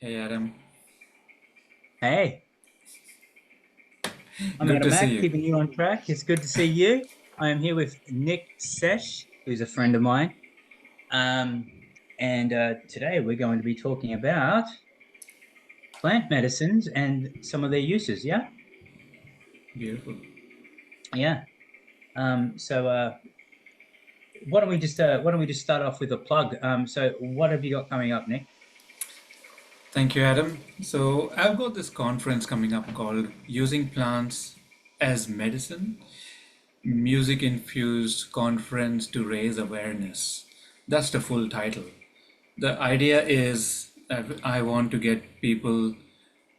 Hey Adam, Hey, I'm good Adam to see Mack, you. keeping you on track. It's good to see you. I am here with Nick Sesh, who's a friend of mine. Um, and today we're going to be talking about plant medicines and some of their uses. Yeah, Beautiful. yeah. So why don't we just start off with a plug? So what have you got coming up, Nick? Thank you, Adam. So I've got this conference coming up called Using Plants as Medicine, Music Infused Conference to Raise Awareness. That's the full title. The idea is that I want to get people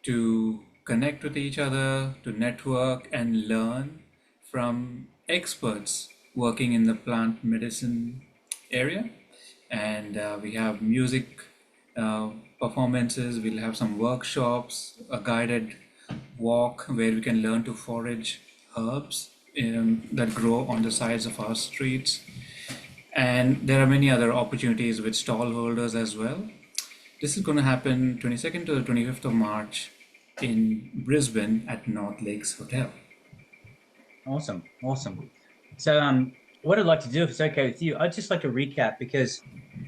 to connect with each other, to network and learn from experts working in the plant medicine area. And we have music uh, performances, we'll have some workshops, a guided walk where we can learn to forage herbs that grow on the sides of our streets. And there are many other opportunities with stall holders as well. This is going to happen 22nd to the 25th of March in Brisbane at North Lakes Hotel. Awesome, awesome. So what I'd like to do, if it's okay with you, I'd just like to recap because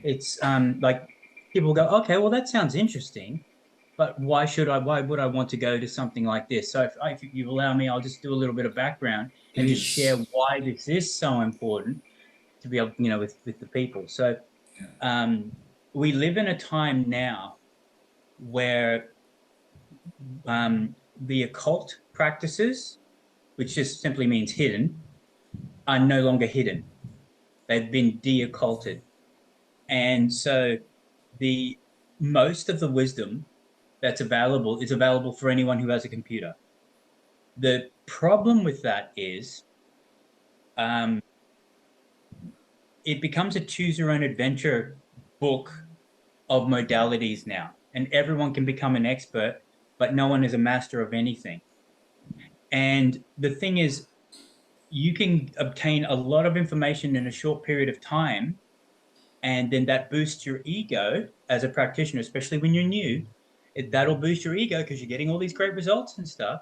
it's like people go, okay, well that sounds interesting. But why would I want to go to something like this? So if you allow me, I'll just do a little bit of background and just share Please. why this is so important to be able, with the people. So um, we live in a time now where the occult practices, which just simply means hidden, are no longer hidden. They've been de-occulted. And so the most of the wisdom that's available is available for anyone who has a computer. The problem with that is um, it becomes a choose your own adventure book of modalities now, and everyone can become an expert, but no one is a master of anything. And the thing is, you can obtain a lot of information in a short period of time, and then that boosts your ego as a practitioner, especially when you're new. That'll boost your ego because you're getting all these great results and stuff.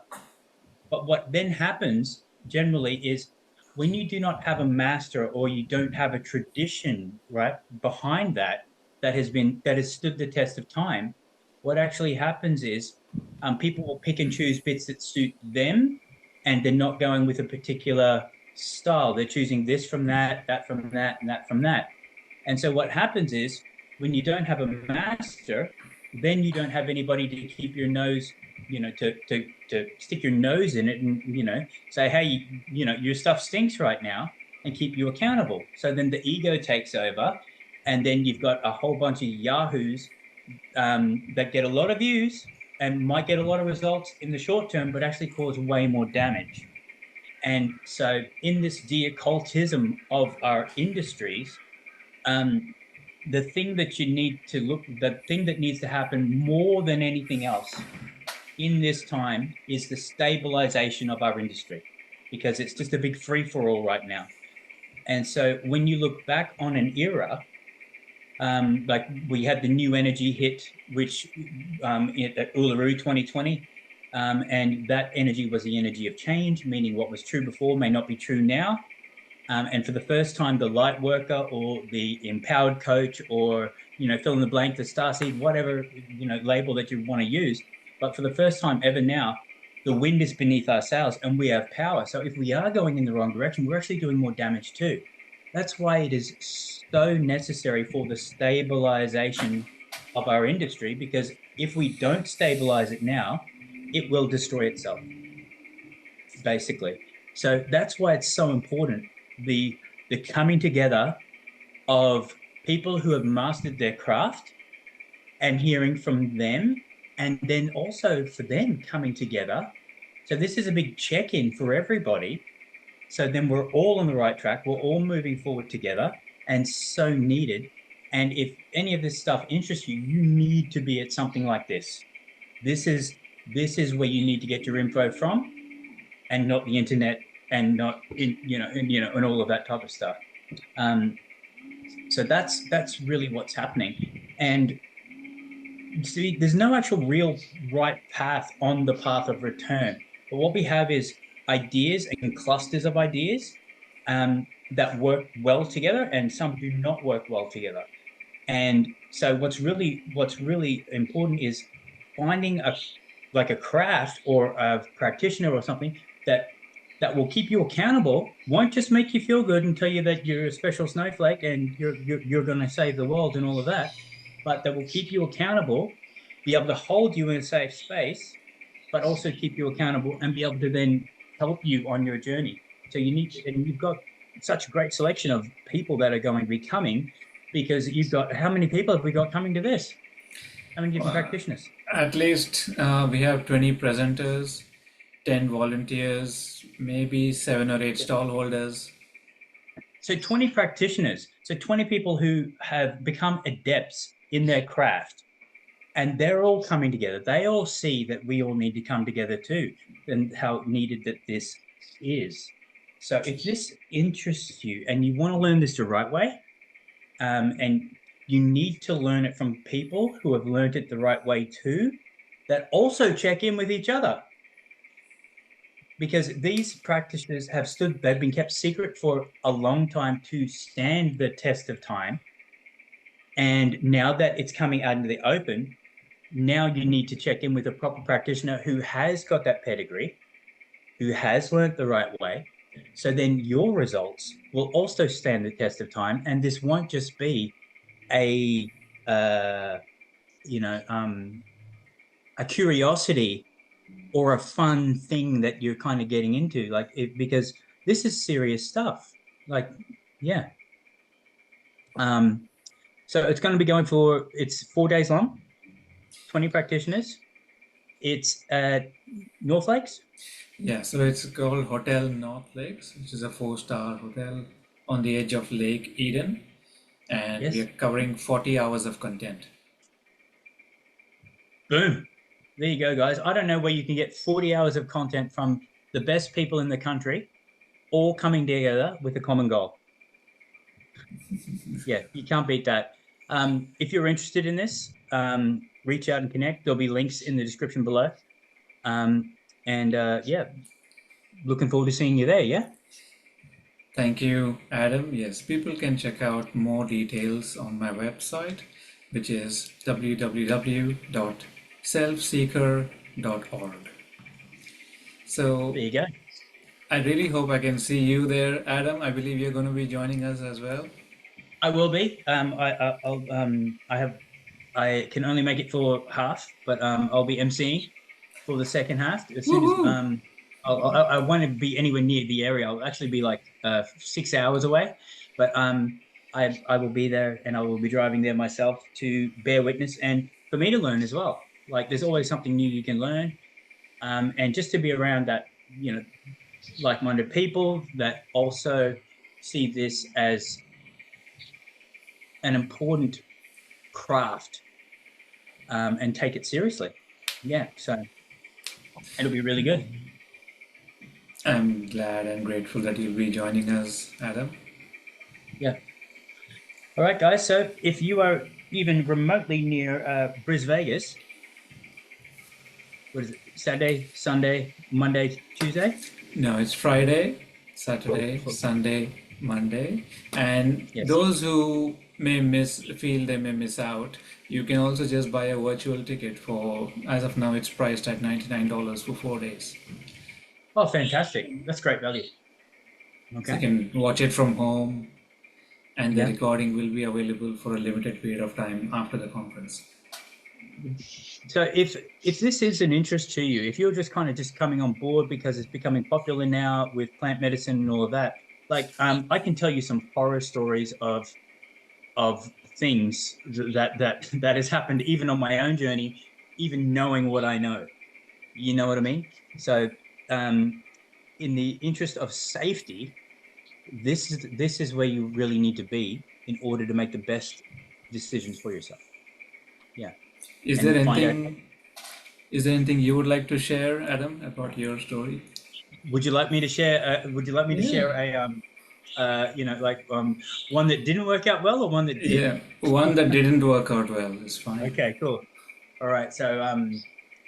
But what then happens generally is when you do not have a master or you don't have a tradition, right, behind that has stood the test of time, what actually happens is people will pick and choose bits that suit them, and they're not going with a particular style. They're choosing this from that from that, and that from that. And so what happens is when you don't have a master, then you don't have anybody to keep your nose, to stick your nose in it and, say, hey, your stuff stinks right now and keep you accountable. So then the ego takes over, and then you've got a whole bunch of yahoos that get a lot of views and might get a lot of results in the short term, but actually cause way more damage. And so in this de-occultism of our industries, um, the thing that needs to happen more than anything else in this time is the stabilization of our industry because it's just a big free for all right now. And so when you look back on an era, like we had the new energy hit, which at Uluru 2020, and that energy was the energy of change, meaning what was true before may not be true now. And for the first time, the light worker or the empowered coach or, fill in the blank, the starseed, whatever, label that you want to use. But for the first time ever now, the wind is beneath our sails and we have power. So if we are going in the wrong direction, we're actually doing more damage too. That's why it is so necessary for the stabilization of our industry, because if we don't stabilize it now, it will destroy itself, basically. So that's why it's so important. The coming together of people who have mastered their craft and hearing from them, and then also for them coming together. So this is a big check-in for everybody. So then we're all on the right track. We're all moving forward together, and so needed. And if any of this stuff interests you, you need to be at something like this. This is this is where you need to get your info from, and not the internet, and not and all of that type of stuff. So that's really what's happening. And see, there's no actual real right path on the path of return. But what we have is ideas and clusters of ideas that work well together, and some do not work well together. And so what's really important is finding a like a craft or a practitioner or something that will keep you accountable, won't just make you feel good and tell you that you're a special snowflake and you're going to save the world and all of that, but that will keep you accountable, be able to hold you in a safe space, but also keep you accountable and be able to then help you on your journey. So and you've got such a great selection of people that are going to be coming because you've got, how many people have we got coming to this? How many different practitioners? At least we have 20 presenters, 10 volunteers, maybe 7 or 8 stall holders. So 20 practitioners, so 20 people who have become adepts in their craft, and they're all coming together. They all see that we all need to come together too, and how needed that this is. So if this interests you and you want to learn this the right way, and you need to learn it from people who have learned it the right way too, that also check in with each other. Because these practices they've been kept secret for a long time to stand the test of time. And now that it's coming out into the open, now you need to check in with a proper practitioner who has got that pedigree, who has learned the right way. So then your results will also stand the test of time. And this won't just be a, uh, you know, a curiosity or a fun thing that you're kind of getting into, because this is serious stuff. Like, yeah. Um, so it's going to be it's 4 days long, 20 practitioners. It's at North Lakes. Yeah, so it's called Hotel North Lakes, which is a 4-star hotel on the edge of Lake Eden, and we Yes. are covering 40 hours of content. Boom. There you go, guys. I don't know where you can get 40 hours of content from the best people in the country, all coming together with a common goal. Yeah, you can't beat that. If you're interested in this, reach out and connect. There'll be links in the description below. And yeah, looking forward to seeing you there. Yeah. Thank you, Adam. Yes, people can check out more details on my website, which is www.selfseeker.org. So There you go. I really hope I can see you there, Adam. I believe you're going to be joining us as well. I will be. I can only make it for half, but I'll be emceeing for the second half. As soon as Woohoo! I won't be anywhere near the area. I'll actually be like 6 hours away, but I will be there and I will be driving there myself to bear witness and for me to learn as well. Like there's always something new you can learn, and just to be around that, like-minded people that also see this as an important craft, and take it seriously. Yeah, so it'll be really good. I'm glad and grateful that you'll be joining us, Adam. Yeah. All right, guys. So if you are even remotely near Bris Vegas, what is it? Saturday, Sunday, Monday, Tuesday? No, it's Friday, Saturday, Sunday, Monday, and Yes. those who feel they may miss out, you can also just buy a virtual ticket for, as of now, it's priced at $99 for 4 days. Oh, fantastic. That's great value. So you Okay. can watch it from home, and the Yeah. recording will be available for a limited period of time after the conference. So if this is an interest to you, if you're just kind of just coming on board because it's becoming popular now with plant medicine and all of that, like I can tell you some horror stories of things that has happened even on my own journey, even knowing what I know. You know what I mean? So, um, in the interest of safety, this is where you really need to be in order to make the best decisions for yourself. Yeah, Is there and find out. anything is there anything you would like to share, Adam, about your story? Would you like me to share? Would you like me to Yeah. share like one that didn't work out well or one that Yeah, did? one that didn't work out well is fine. Okay, cool. All right. So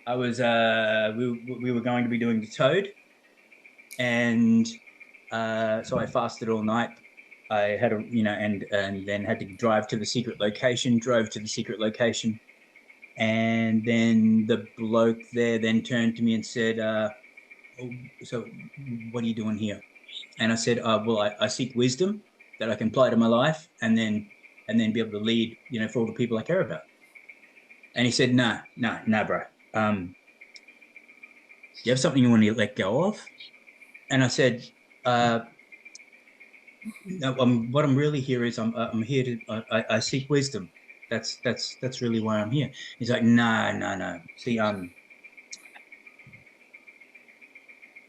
I was we were going to be doing the toad, and so I fasted all night. I had a and then had to drive to the secret location. Drove to the secret location, and then the bloke there then turned to me and said, oh, "So what are you doing here?" And I said, "Well, I seek wisdom that I can apply to my life, and then be able to lead, for all the people I care about." And he said, "No, no, no, bro. Do you have something you want to let go of?" And I said, uh, no, what I'm really here is I'm here to I seek wisdom. That's really why I'm here. He's like, no, no, no. See,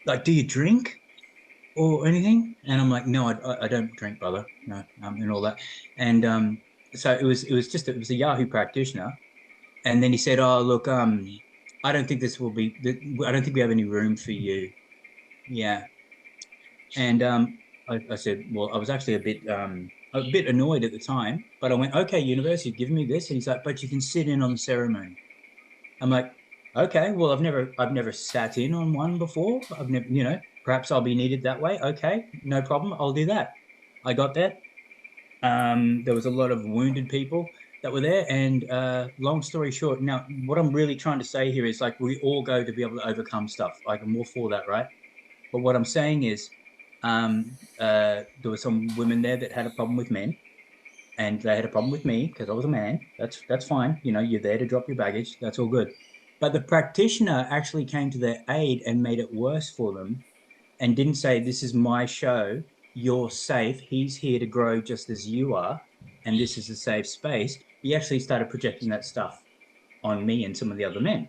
like, do you drink or anything? And I'm like, no, I don't drink, brother. No, and all that. And so it was a Yahoo practitioner. And then he said, oh, look, I don't think this will be. I don't think we have any room for you. Yeah. And I said, well, I was actually a bit annoyed at the time, but I went, okay, university, give me this. And he's like, but you can sit in on the ceremony. I'm like, okay, well, I've never sat in on one before. I've never, perhaps I'll be needed that way. Okay, no problem. I'll do that. I got there. There was a lot of wounded people that were there. And long story short, now what I'm really trying to say here is like we all go to be able to overcome stuff. Like I'm all for that, right? But what I'm saying is, there were some women there that had a problem with men, and they had a problem with me because I was a man. That's fine. You're there to drop your baggage. That's all good. But the practitioner actually came to their aid and made it worse for them, and didn't say, "This is my show. You're safe. He's here to grow just as you are, and this is a safe space." He actually started projecting that stuff on me and some of the other men.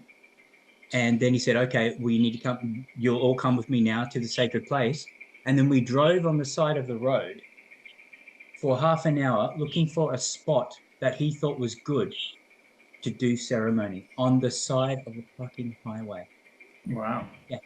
And then he said, okay, we need to come, you'll all come with me now to the sacred place. And then we drove on the side of the road for half an hour looking for a spot that he thought was good to do ceremony on the side of the fucking highway. Wow. Yeah.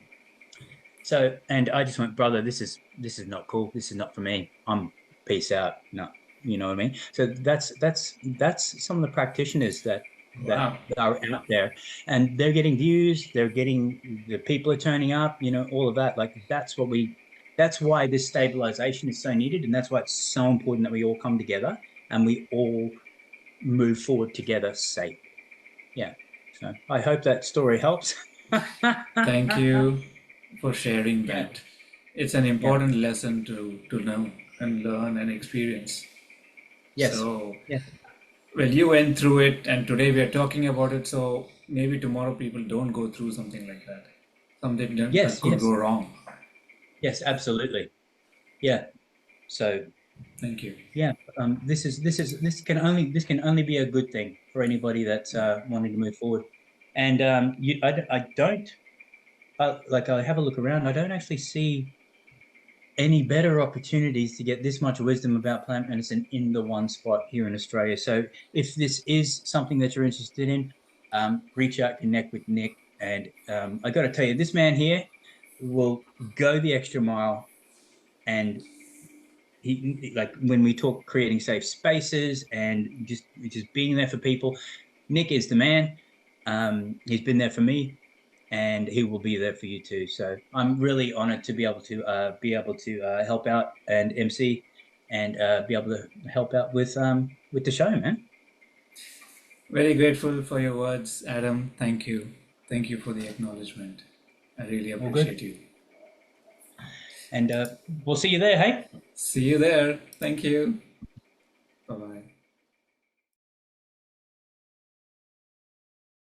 So, and I just went, brother, this is not cool. This is not for me. I'm peace out. No, you know what I mean? So that's some of the practitioners that Wow. are out there, and they're getting views. They're getting the people are turning up. All of that. Like that's why this stabilization is so needed, and that's why it's so important that we all come together and we all move forward together safely. Yeah. So I hope that story helps. Thank you for sharing Yeah. that. It's an Yeah. important lesson to know and learn and experience. Yes. So, Yeah. well, you went through it, and today we are talking about it. So maybe tomorrow people don't go through something like that. Something that Yes. could go Yes. wrong. Yes. Absolutely. Yeah. So Thank you. yeah, this can only be a good thing for anybody that's wanting to move forward. And I don't like I have a look around. I don't actually see any better opportunities to get this much wisdom about plant medicine in the one spot here in Australia. So if this is something that you're interested in, reach out, connect with Nick. And I got to tell you, this man here will go the extra mile, and he like when we talk creating safe spaces and just being there for people. Nick is the man. He's been there for me, and he will be there for you too. So I'm really honored to be able to help out and MC, and be able to help out with the show, man. Very grateful for your words, Adam. Thank you. Thank you for the acknowledgement. I really All good, appreciate you. and we'll see you there. Hey. See you there. Thank you. Bye bye.